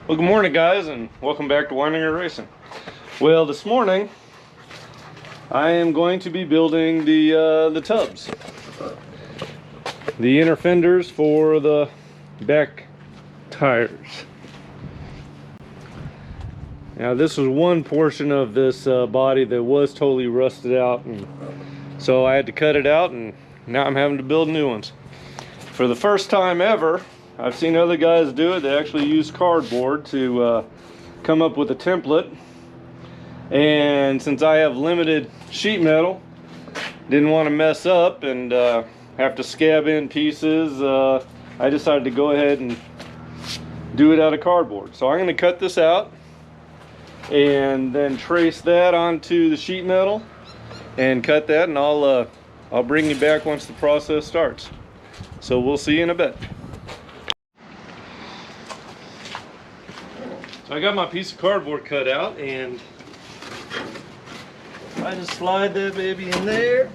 Well, good morning, guys, and welcome back to Weininger Racing. Well, this morning I am going to be building the tubs, the inner fenders for the back tires. Now, this was one portion of this body that was totally rusted out, and so I had to cut it out, and now I'm having to build new ones. For the first time ever, I've seen other guys do it. They actually use cardboard to come up with a template. And since I have limited sheet metal, didn't want to mess up and have to scab in pieces, I decided to go ahead and do it out of cardboard. So I'm going to cut this out and then trace that onto the sheet metal and cut that, and I'll bring you back once the process starts. So we'll see you in a bit. So I got my piece of cardboard cut out, and I just slide that baby in there.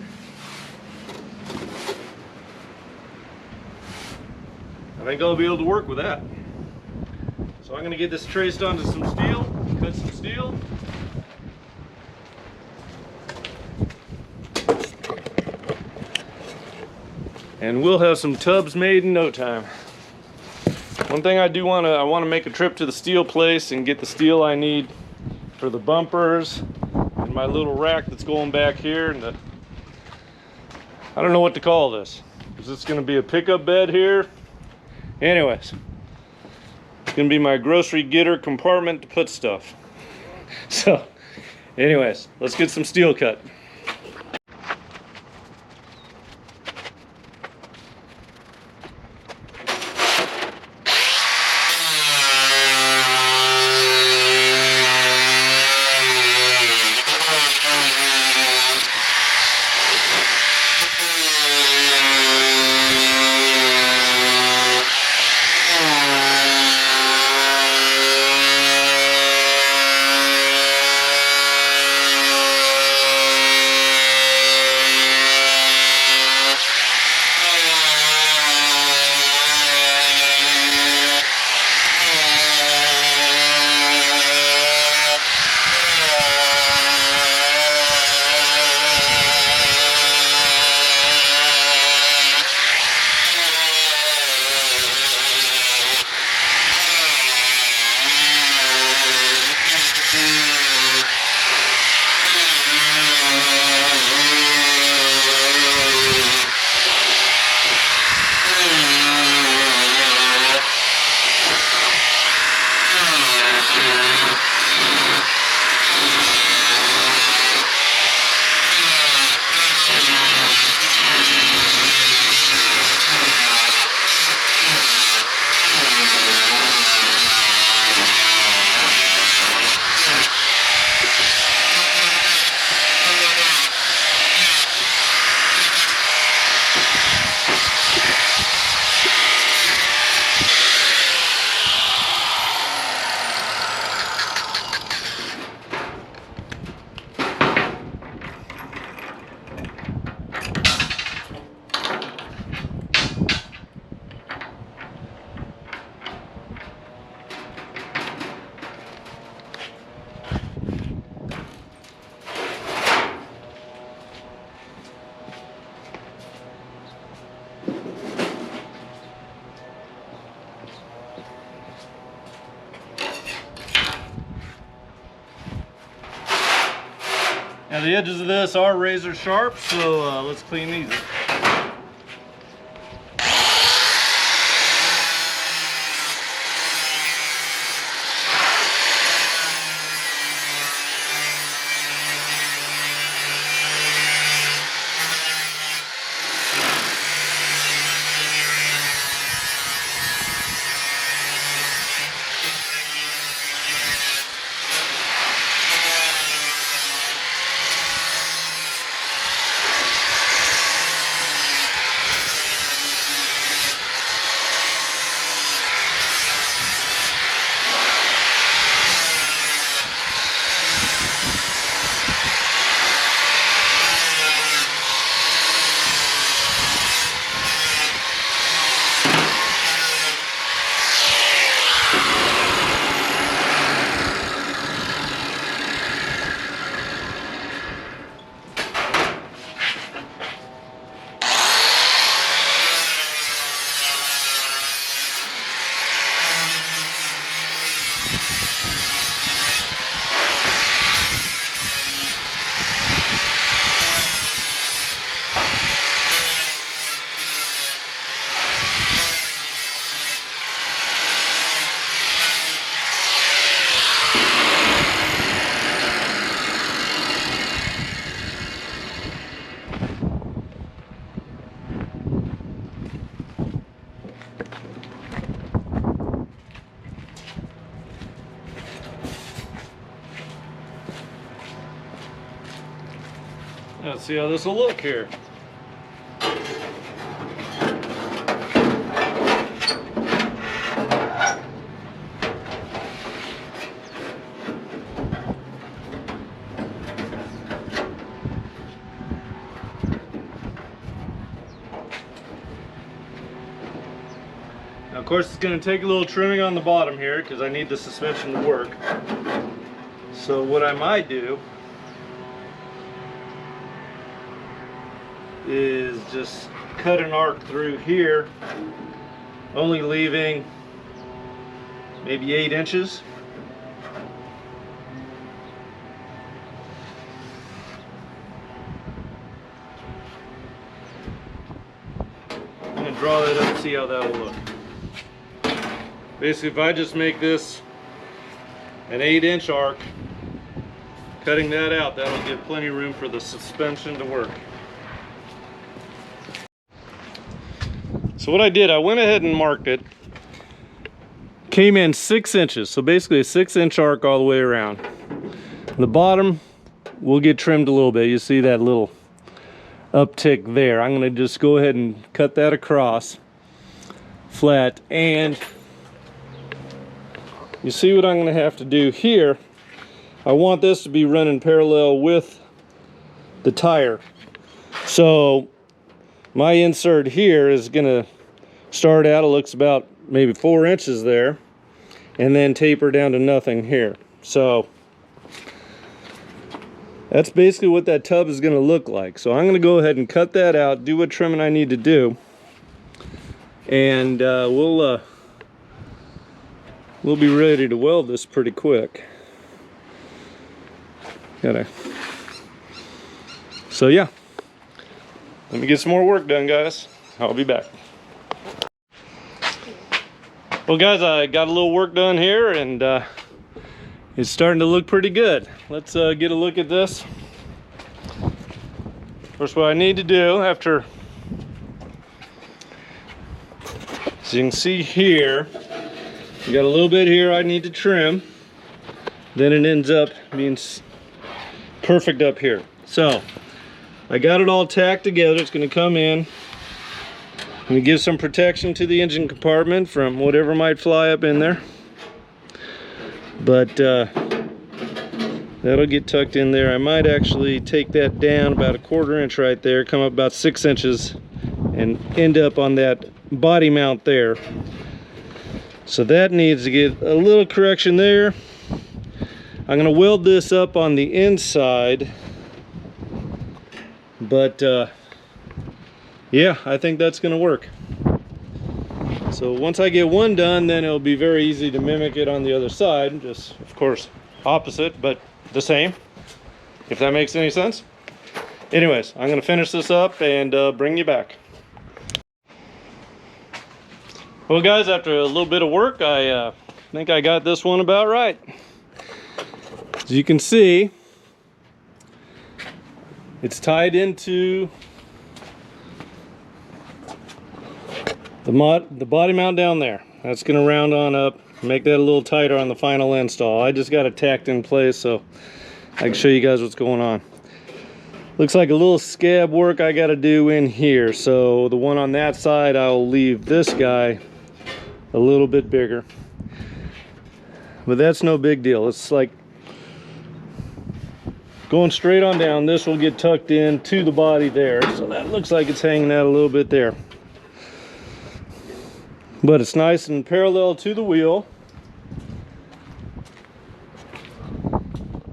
I think I'll be able to work with that. So I'm going to get this traced onto some steel, cut some steel. And we'll have some tubs made in no time. One thing I want to make a trip to the steel place and get the steel I need for the bumpers and my little rack that's going back here, and I don't know what to call this. Is this going to be a pickup bed here? Anyways, it's going to be my grocery getter compartment to put stuff. So, anyways, let's get some steel cut. Now the edges of this are razor sharp, so let's clean these up. Let's see how this will look here. Now, of course, it's going to take a little trimming on the bottom here because I need the suspension to work. So what I might do is just cut an arc through here, only leaving maybe 8 inches. I'm going to draw that up and see how that will look. Basically, if I just make this an 8-inch arc, cutting that out, that'll give plenty of room for the suspension to work. So what I did, I went ahead and marked it. Came in 6 inches, so basically a 6-inch arc all the way around. The bottom will get trimmed a little bit. You see that little uptick there. I'm going to just go ahead and cut that across flat, and you see what I'm going to have to do here. I want this to be running parallel with the tire. So my insert here is going to start out, it looks about maybe 4 inches there, and then taper down to nothing here. So that's basically what that tub is going to look like. So I'm going to go ahead and cut that out, do what trimming I need to do, and we'll be ready to weld this pretty quick. So yeah, let me get some more work done, guys. I'll be back. Well, guys, I got a little work done here, and it's starting to look pretty good. Let's get a look at this. First, what I need to do after, as you can see here, you got a little bit here I need to trim. Then it ends up being perfect up here. So I got it all tacked together. It's going to come in. I'm going to give some protection to the engine compartment from whatever might fly up in there. But that'll get tucked in there. I might actually take that down about a 1/4 inch right there, come up about 6 inches, and end up on that body mount there. So that needs to get a little correction there. I'm going to weld this up on the inside, but yeah, I think that's going to work. So once I get one done, then it'll be very easy to mimic it on the other side. Just, of course, opposite, but the same, if that makes any sense. Anyways, I'm going to finish this up and bring you back. Well, guys, after a little bit of work, I think I got this one about right. As you can see, it's tied into the body mount down there. That's going to round on up, make that a little tighter on the final install. I just got it tacked in place so I can show you guys what's going on. Looks like a little scab work I got to do in here. So the one on that side, I'll leave this guy a little bit bigger. But that's no big deal. It's like going straight on down. This will get tucked in to the body there. So that looks like it's hanging out a little bit there. But it's nice and parallel to the wheel.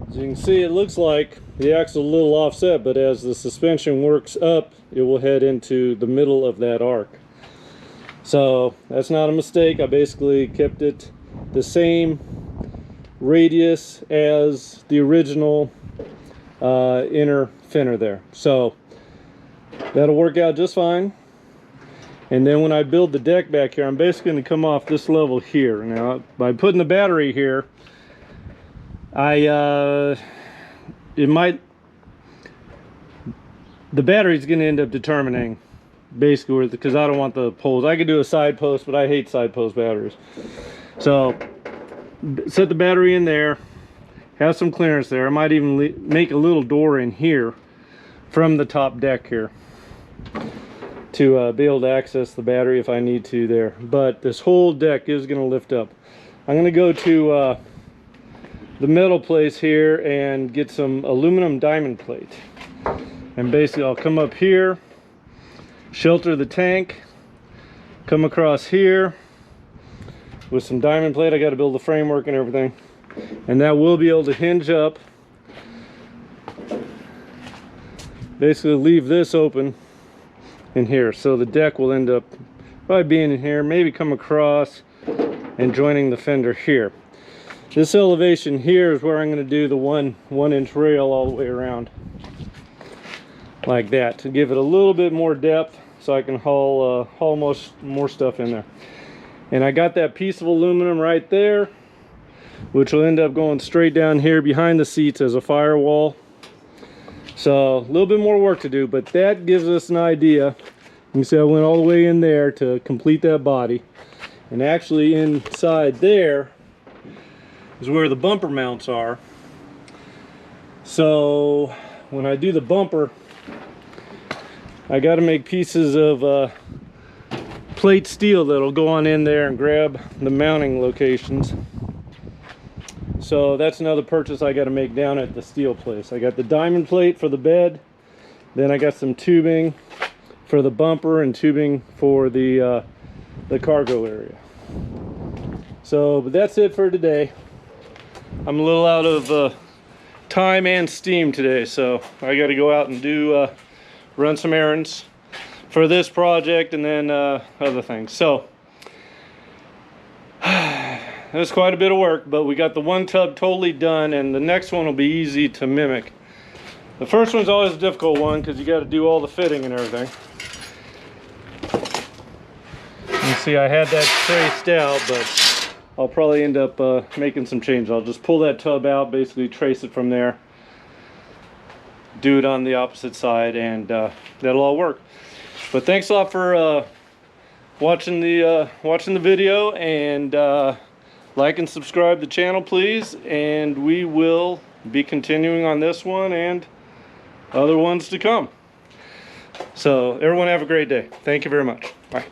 As you can see, it looks like the axle is a little offset, but as the suspension works up, it will head into the middle of that arc. So that's not a mistake. I basically kept it the same radius as the original inner fender there. So that'll work out just fine. And then when I build the deck back here, I'm basically going to come off this level here. Now, by putting the battery here, the battery's going to end up determining basically where, because I don't want the poles. I could do a side post, but I hate side post batteries. So set the battery in there, have some clearance there. I might even make a little door in here from the top deck here to be able to access the battery if I need to there. But this whole deck is going to lift up. I'm going to go to the metal place here and get some aluminum diamond plate. And basically I'll come up here, shelter the tank, come across here with some diamond plate. I got to build the framework and everything. And that will be able to hinge up. Basically leave this open in here, so the deck will end up probably being in here, maybe come across and joining the fender here. This elevation here is where I'm going to do the one inch rail all the way around like that to give it a little bit more depth, so I can haul more stuff in there. And I got that piece of aluminum right there, which will end up going straight down here behind the seats as a firewall. So a little bit more work to do, but that gives us an idea. You can see I went all the way in there to complete that body. And actually inside there is where the bumper mounts are. So when I do the bumper, I got to make pieces of plate steel that'll go on in there and grab the mounting locations. So that's another purchase I got to make down at the steel place. I got the diamond plate for the bed, then I got some tubing for the bumper and tubing for the cargo area. So, but that's it for today. I'm a little out of time and steam today, so I got to go out and do run some errands for this project and then other things. So it was quite a bit of work, but we got the one tub totally done, and the next one will be easy to mimic. The first one's always a difficult one because you got to do all the fitting and everything. You see I had that traced out, but I'll probably end up making some changes. I'll just pull that tub out, basically trace it from there, do it on the opposite side, and that'll all work. But thanks a lot for watching the video, and like and subscribe to the channel, please, and we will be continuing on this one and other ones to come. So everyone have a great day. Thank you very much. Bye.